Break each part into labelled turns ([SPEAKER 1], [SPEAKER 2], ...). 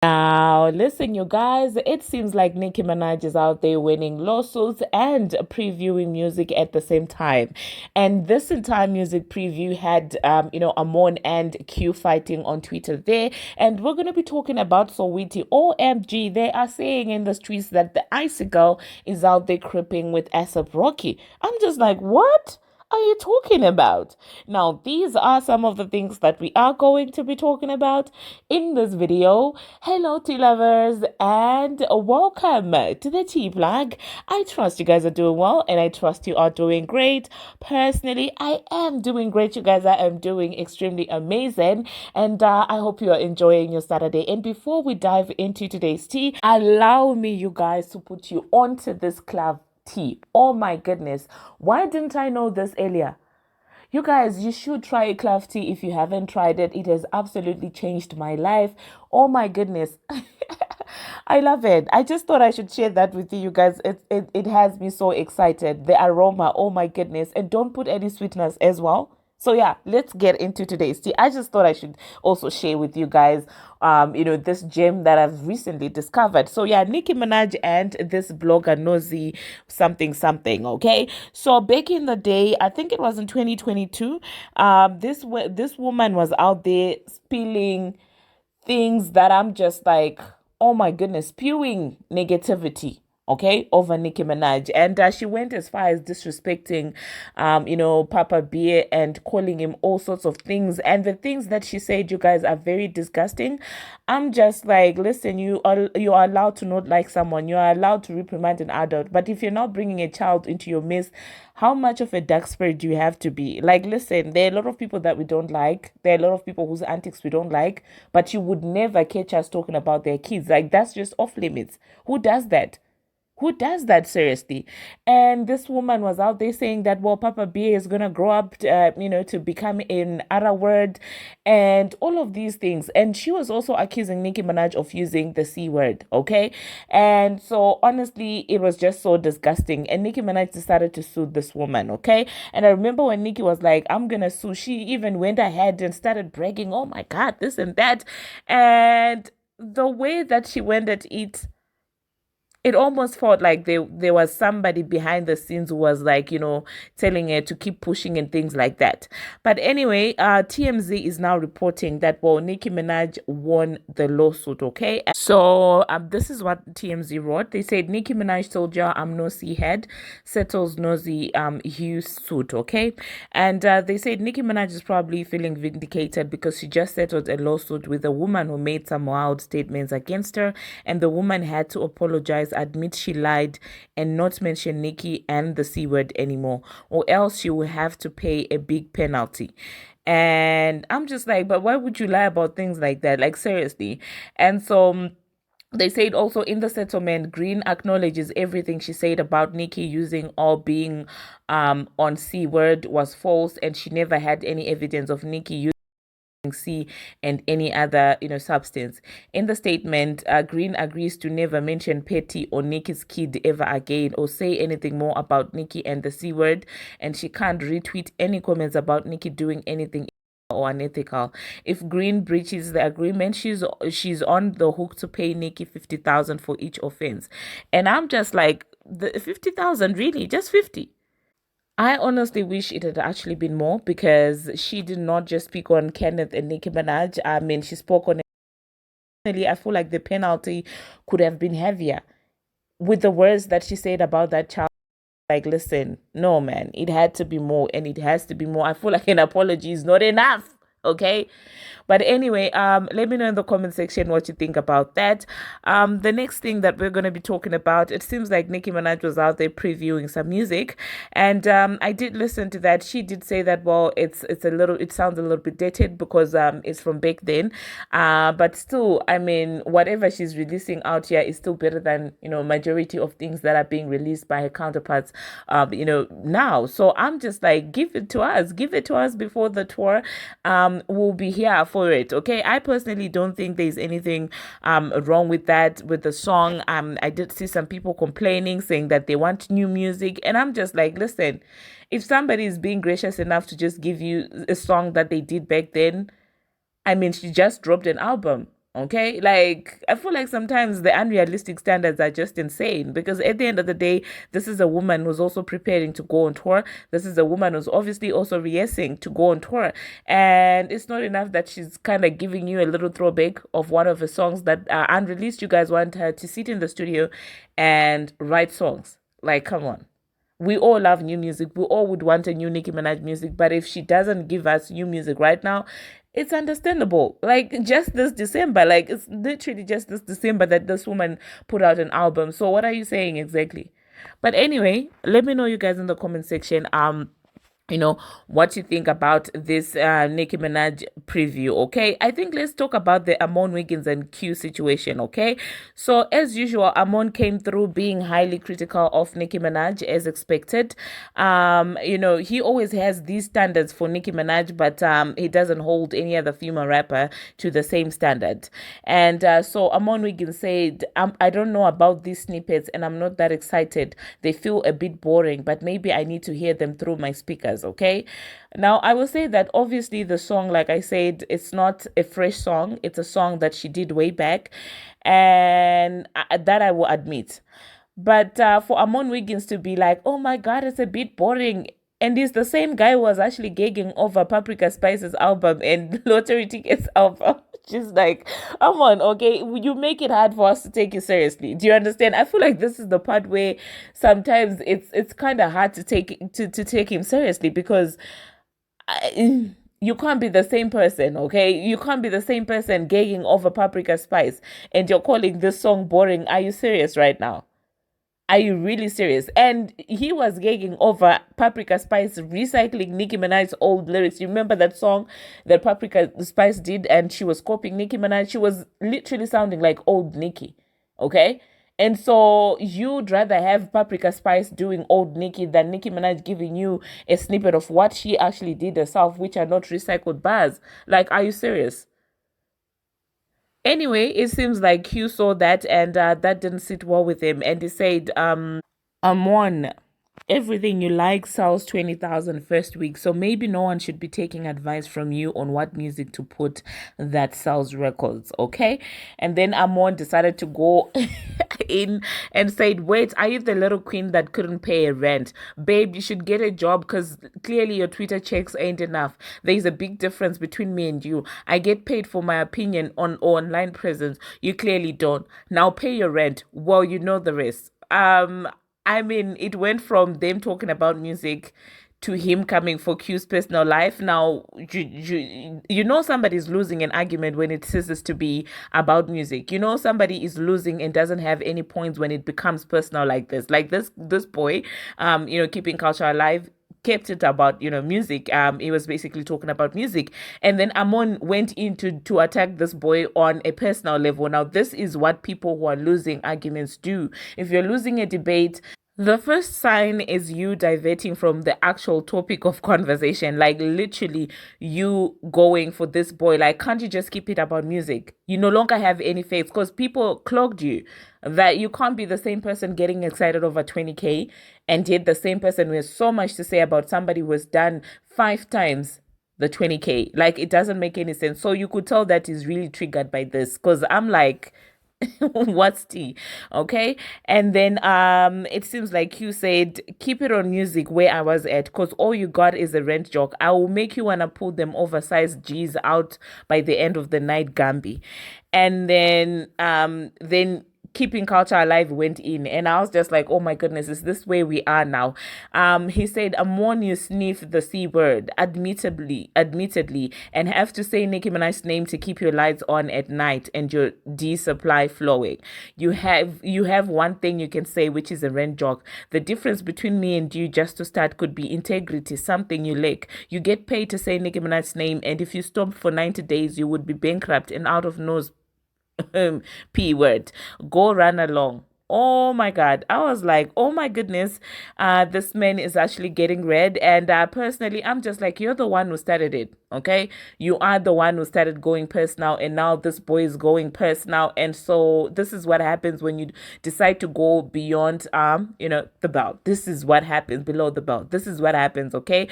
[SPEAKER 1] Now, listen, you guys, it seems like Nicki Minaj is out there winning lawsuits and previewing music at the same time. And this entire music preview had, Armon and Q fighting on Twitter there. And we're going to be talking about Saweetie. OMG, they are saying in the streets that the icicle is out there creeping with ASAP Rocky. I'm just like, what are you talking about? Now, these are some of the things that we are going to be talking about in this video. Hello, tea lovers, and welcome to the tea vlog. I trust you guys are doing well, and I trust you are doing great. Personally, I am doing great, you guys. I am doing extremely amazing, and I hope you are enjoying your Saturday. And before we dive into today's tea, allow me, you guys, to put you onto this club tea. Oh my goodness. Why didn't I know this earlier? You guys, you should try a clove tea if you haven't tried it. It has absolutely changed my life. Oh my goodness. I love it. I just thought I should share that with you guys. It has me so excited. The aroma, oh my goodness. And don't put any sweeteners as well. So yeah, let's get into today's tea. I just thought I should also share with you guys, this gem that I've recently discovered. So yeah, Nicki Minaj and this blogger Nosy something something. Okay, so back in the day, I think it was in 2022. This woman was out there spilling things that I'm just like, oh my goodness, spewing negativity, okay, over Nicki Minaj. And she went as far as disrespecting, Papa Bear and calling him all sorts of things. And the things that she said, you guys, are very disgusting. I'm just like, listen, you are allowed to not like someone. You are allowed to reprimand an adult. But if you're not bringing a child into your midst, how much of a dark spirit do you have to be? Like, listen, there are a lot of people that we don't like. There are a lot of people whose antics we don't like. But you would never catch us talking about their kids. Like, that's just off limits. Who does that? Who does that seriously? And this woman was out there saying that, well, Papa B is going to grow up, to become an other word and all of these things. And she was also accusing Nicki Minaj of using the C word, okay? And so, honestly, it was just so disgusting. And Nicki Minaj decided to sue this woman, okay? And I remember when Nicki was like, I'm going to sue, she even went ahead and started bragging, oh my God, this and that. And the way that she went at it almost felt like there was somebody behind the scenes who was like, telling her to keep pushing and things like that. But anyway, TMZ is now reporting that, well, Nicki Minaj won the lawsuit, okay? So this is what TMZ wrote. They said Nicki Minaj told you I'm nosy head, settles nosy Hughes suit, okay? And they said Nicki Minaj is probably feeling vindicated because she just settled a lawsuit with a woman who made some wild statements against her, and the woman had to apologize, admit she lied, and not mention Nicki and the C word anymore, or else she will have to pay a big penalty. And I'm just like, but why would you lie about things like that? Like, seriously. And so they said also in the settlement, Green acknowledges everything she said about Nicki using or being on C word was false, and she never had any evidence of Nicki using C and any other substance. In the statement, Green agrees to never mention Petty or Nicki's kid ever again, or say anything more about Nicki and the C word, and she can't retweet any comments about Nicki doing anything or unethical. If Green breaches the agreement, she's on the hook to pay Nicki 50,000 for each offense. And I'm just like, the 50,000, really? Just 50? I honestly wish it had actually been more, because she did not just speak on Kenneth and Nicki Minaj. I mean, she spoke on it. I feel like the penalty could have been heavier with the words that she said about that child. Like, listen, no, man, it had to be more, and it has to be more. I feel like an apology is not enough. Okay. But anyway, let me know in the comment section what you think about that. The next thing that we're going to be talking about, it seems like Nicki Minaj was out there previewing some music, and I did listen to that. She did say that, well, it sounds a little bit dated because it's from back then, but still, I mean, whatever she's releasing out here is still better than majority of things that are being released by her counterparts, now. So I'm just like, give it to us before the tour. We'll be here for it, okay? I personally don't think there's anything wrong with that, with the song. I did see some people complaining, saying that they want new music, and I'm just like, listen, if somebody is being gracious enough to just give you a song that they did back then, I mean, she just dropped an album. Okay, like I feel like sometimes the unrealistic standards are just insane because at the end of the day, this is a woman who's also preparing to go on tour. This is a woman who's obviously also rehearsing to go on tour. And it's not enough that she's kind of giving you a little throwback of one of her songs that are unreleased. You guys want her to sit in the studio and write songs. Like, come on. We all love new music. We all would want a new Nicki Minaj music, but if she doesn't give us new music right now, it's understandable. Like just this December, like it's literally just this December that this woman put out an album. So what are you saying exactly? But anyway, let me know you guys in the comment section. You know what you think about this Nicki Minaj preview. Okay, I think let's talk about the Armon Wiggins and Q situation. Okay, so as usual, Armon came through being highly critical of Nicki Minaj as expected. You know, he always has these standards for Nicki Minaj, but he doesn't hold any other female rapper to the same standard. And so Armon Wiggins said, I don't know about these snippets and I'm not that excited. They feel a bit boring, but maybe I need to hear them through my speakers. Okay, now I will say that obviously the song, like I said, it's not a fresh song. It's a song that she did way back, and that I will admit. But for Armon Wiggins to be like, oh my God, it's a bit boring. And he's the same guy who was actually gagging over Paprika Spice's album and Lottery Tickets album. Just like, come on, okay, you make it hard for us to take you seriously. Do you understand? I feel like this is the part where sometimes it's kind of hard to take him seriously because you can't be the same person, okay? You can't be the same person gagging over Paprika Spice and you're calling this song boring. Are you serious right now? Are you really serious? And he was gagging over Paprika Spice recycling Nicki Minaj's old lyrics. You remember that song that Paprika Spice did and she was copying Nicki Minaj? She was literally sounding like old Nicki, okay? And so you'd rather have Paprika Spice doing old Nicki than Nicki Minaj giving you a snippet of what she actually did herself, which are not recycled bars. Like, are you serious? Anyway, it seems like Q saw that and that didn't sit well with him. And he said, one, everything you like sells 20,000 first week. So maybe no one should be taking advice from you on what music to put that sells records. Okay. And then Amon decided to go in and said, wait, are you the little queen that couldn't pay a rent? Babe, you should get a job because clearly your Twitter checks ain't enough. There's a big difference between me and you. I get paid for my opinion on online presence. You clearly don't. Now pay your rent. Well, you know the rest. I mean, it went from them talking about music to him coming for Q's personal life. Now, you know somebody's losing an argument when it ceases to be about music. You know somebody is losing and doesn't have any points when it becomes personal like this. Like this boy, you know, keeping culture alive kept it about music. He was basically talking about music, and then Amon went in to attack this boy on a personal level. Now this is what people who are losing arguments do. If you're losing a debate, the first sign is you diverting from the actual topic of conversation, like literally you going for this boy. Like, can't you just keep it about music? You no longer have any faith because people clogged you. That you can't be the same person getting excited over 20K and yet the same person who has so much to say about somebody who has done 5 times the 20K. Like, it doesn't make any sense. So you could tell that he's really triggered by this because I'm like, what's tea? Okay. And then it seems like you said keep it on music where I was at because all you got is a rent joke. I will make you wanna pull them oversized G's out by the end of the night, Gambi. And then keeping culture alive went in and I was just like, oh my goodness, is this where we are now? He said, I'm one you sniff the C word admittedly and have to say Nicki Minaj's name to keep your lights on at night and your D supply flowing. You have one thing you can say, which is a rent joke. The difference between me and you, just to start, could be integrity, something you lack. You get paid to say Nicki Minaj's name, and if you stop for 90 days you would be bankrupt and out of nose P word. Go run along. Oh my God. I was like, oh my goodness, this man is actually getting red. And personally, I'm just like, you're the one who started it. Okay. You are the one who started going personal. And now this boy is going personal. And so this is what happens when you decide to go beyond, the belt. This is what happens below the belt. This is what happens. Okay.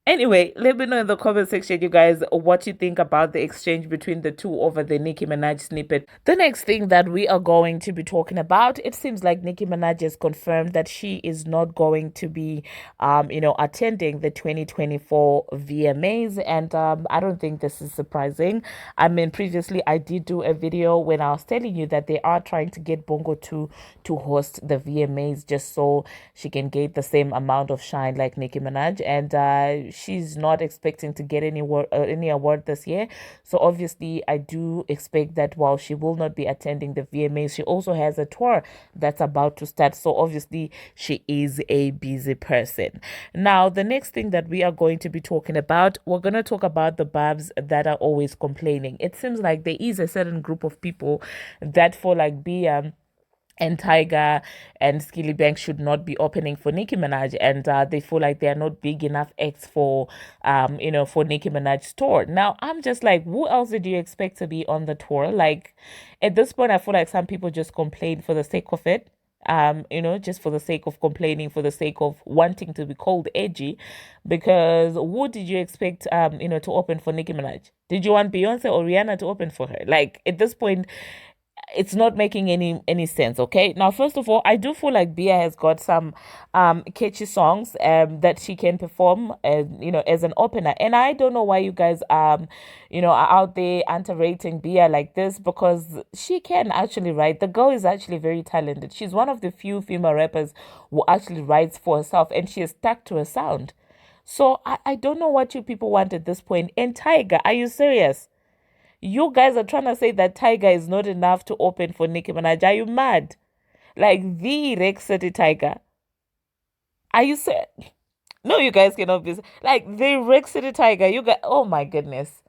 [SPEAKER 1] Anyway, let me know in the comment section, you guys, what you think about the exchange between the two over the Nicki Minaj snippet. The next thing that we are going to be talking about, it seems like Nicki Minaj has confirmed that she is not going to be, attending the 2024 VMAs, and I don't think this is surprising. I mean, previously I did do a video when I was telling you that they are trying to get Bongo to host the VMAs just so she can get the same amount of shine like Nicki Minaj, and she's not expecting to get any award this year. So obviously, I do expect that while she will not be attending the VMAs, she also has a tour that's about to start. So obviously, she is a busy person. Now, the next thing that we are going to be talking about, we're going to talk about the Barbz that are always complaining. It seems like there is a certain group of people that for like BM and Tiger and Skilly Bank should not be opening for Nicki Minaj, and they feel like they are not big enough acts for, for Nicki Minaj's tour. Now, I'm just like, who else did you expect to be on the tour? Like, at this point, I feel like some people just complain for the sake of it. Just for the sake of complaining, for the sake of wanting to be called edgy, because who did you expect, to open for Nicki Minaj? Did you want Beyonce or Rihanna to open for her? Like at this point, it's not making any sense. Okay, now first of all, I do feel like Bia has got some catchy songs that she can perform as an opener, and I don't know why you guys are out there underrating Bia like this, because she can actually write. The girl is actually very talented. She's one of the few female rappers who actually writes for herself, and she is stuck to her sound. So I don't know what you people want at this point. And Tiger, are you serious? You guys are trying to say that Tiger is not enough to open for Nicki Minaj. Are you mad? Like the Rex City Tiger. Are you serious? No, you guys cannot be like the Rex City Tiger. You guys, oh my goodness.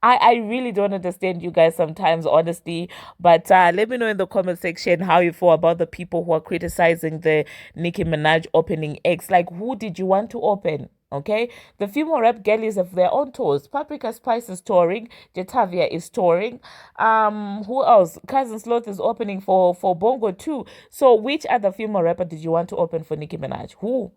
[SPEAKER 1] I really don't understand you guys sometimes, honestly. But let me know in the comment section how you feel about the people who are criticizing the Nicki Minaj opening X. Like, who did you want to open? Okay, the female rap girlies have their own tours. Paprika Spice is touring. Jetavia is touring. Who else? Cousin Sloth is opening for Bongo too. So, which other female rapper did you want to open for Nicki Minaj? Who?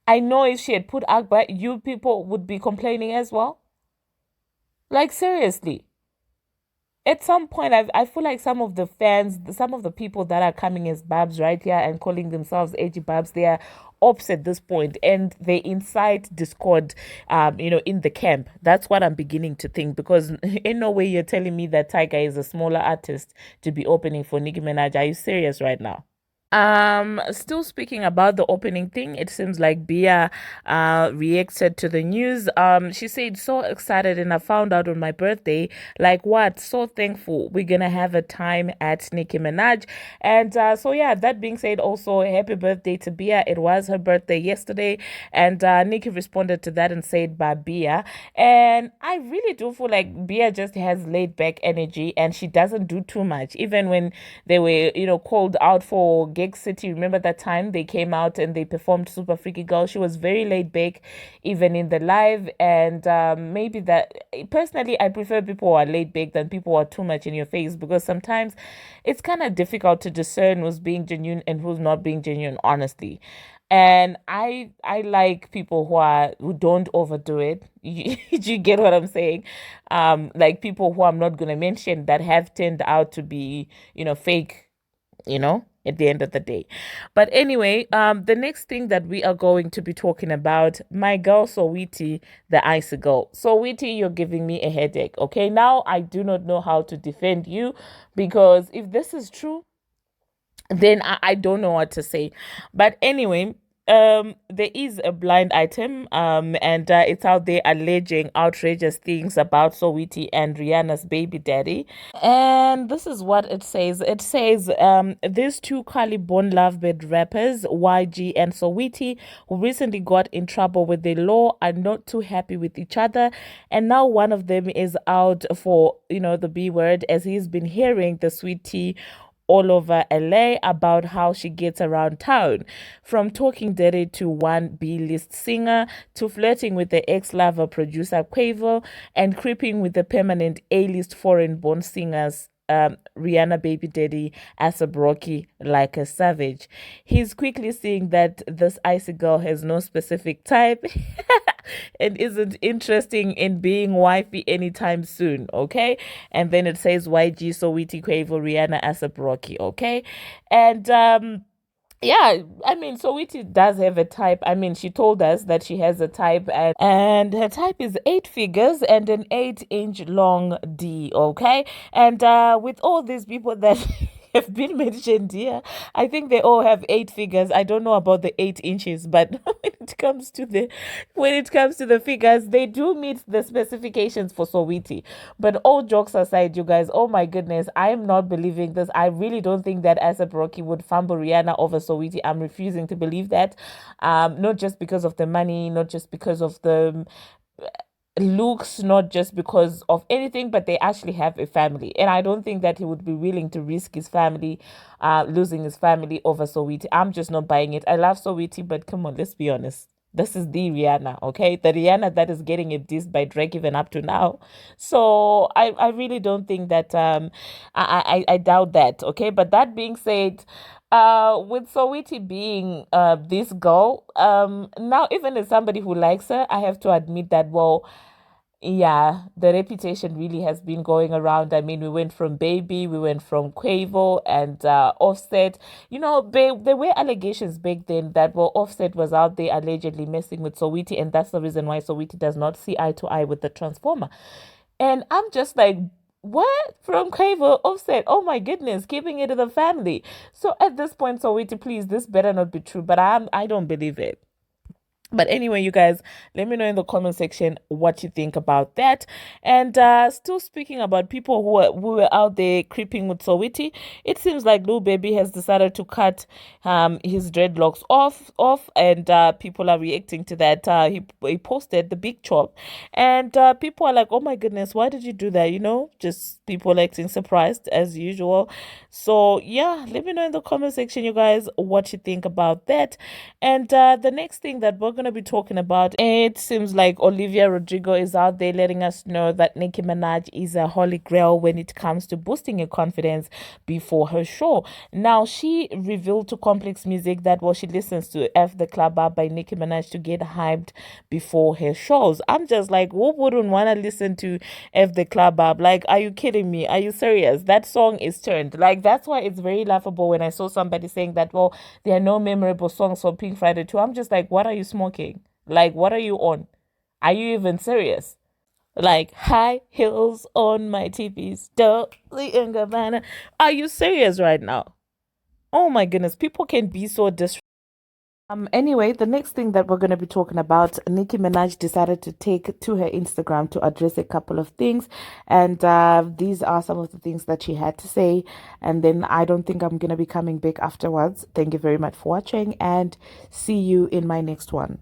[SPEAKER 1] I know if she had put Akbar, you people would be complaining as well. Like seriously, at some point, I feel like some of the fans, some of the people that are coming as Barbz right here and calling themselves edgy Barbz, they are ops at this point, and they incite discord, in the camp. That's what I'm beginning to think, because in no way you're telling me that Tiger is a smaller artist to be opening for Nicki Minaj. Are you serious right now? Still speaking about the opening thing, it seems like Bia reacted to the news. She said, so excited, and I found out on my birthday. Like what? So thankful. We're gonna have a time at Nicki Minaj. And so yeah, that being said, also happy birthday to Bia. It was her birthday yesterday, and Nicki responded to that and said by Bia. And I really do feel like Bia just has laid back energy, and she doesn't do too much. Even when they were, called out for Gig City. Remember that time they came out and they performed Super Freaky Girl? She was very laid back, even in the live. And maybe that, personally, I prefer people who are laid back than people who are too much in your face, because sometimes it's kind of difficult to discern who's being genuine and who's not being genuine, honestly. And I like people who don't overdo it. You get what I'm saying? Like people who I'm not gonna mention that have turned out to be, fake, at the end of the day. But anyway, the next thing that we are going to be talking about, my girl Saweetie, the icy girl. Saweetie, you're giving me a headache. Okay, now I do not know how to defend you, because if this is true, then I don't know what to say. But anyway, there is a blind item, and it's out there alleging outrageous things about Saweetie and Rihanna's baby daddy. And this is what it says. It says, these two Cali-born lovebird rappers, YG and Saweetie, who recently got in trouble with the law, are not too happy with each other. And now one of them is out for, the B word, as he's been hearing the sweet tea all over LA about how she gets around town, from talking dirty to one B-list singer, to flirting with the ex-lover producer Quavo, and creeping with the permanent A-list foreign-born singers Rihanna baby daddy ASAP Rocky like a savage. He's quickly seeing that this icy girl has no specific type and isn't interesting in being wifey anytime soon, okay? And then it says YG, Saweetie, Quavo, Rihanna, ASAP Rocky, okay? And yeah, I mean, Saweetie does have a type. I mean, she told us that she has a type, and her type is 8 figures and an 8-inch long D, okay? And with all these people that have been mentioned here, I think they all have 8 figures. I don't know about the 8 inches, but when it comes to the figures, they do meet the specifications for Saweetie. But all jokes aside, you guys, oh my goodness, I am not believing this. I really don't think that ASAP Rocky would fumble Rihanna over Saweetie. I'm refusing to believe that. Not just because of the money, not just because of the looks, not just because of anything, but they actually have a family. And I don't think that he would be willing to risk his family, losing his family over Saweetie. I'm just not buying it. I love Saweetie, but come on, let's be honest. This is the Rihanna, okay? The Rihanna that is getting it dissed by Drake even up to now. So I really don't think that I doubt that, okay? But that being said, with Saweetie being this girl, now even as somebody who likes her, I have to admit that, well, yeah, the reputation really has been going around. I mean, we went from Baby, we went from Quavo and Offset. You know, there were allegations back then that, well, Offset was out there allegedly messing with Saweetie, and that's the reason why Saweetie does not see eye to eye with the Transformer. And I'm just like, what? From Quavo, Offset? Oh my goodness, keeping it in the family. So at this point, Saweetie, please, this better not be true, but I don't believe it. But anyway, you guys, let me know in the comment section what you think about that. And still speaking about people who were out there creeping with Saweetie, it seems like Lil Baby has decided to cut his dreadlocks off, and people are reacting to that. He posted the big chop, and people are like, "Oh my goodness, why did you do that?" You know, just people acting surprised as usual. So yeah, let me know in the comment section, you guys, what you think about that. And the next thing that we're going to be talking about, it seems like Olivia Rodrigo is out there letting us know that Nicki Minaj is a holy grail when it comes to boosting your confidence before her show. Now, she revealed to Complex Music that, well, she listens to F the Club Up by Nicki Minaj to get hyped before her shows. I'm just like, who wouldn't want to listen to F the Club Up? Like, are you kidding me? Are you serious? That song is turned. Like, that's why it's very laughable when I saw somebody saying that, well, there are no memorable songs for Pink Friday 2. I'm just like, what are you smoking? Like, what are you on? Are you even serious? Like, high heels on my TVs, Dolce and Gabbana. Are you serious right now? Oh my goodness, people can be so disrespectful. Anyway, the next thing that we're going to be talking about, Nicki Minaj decided to take to her Instagram to address a couple of things. And these are some of the things that she had to say. And then I don't think I'm going to be coming back afterwards. Thank you very much for watching, and see you in my next one.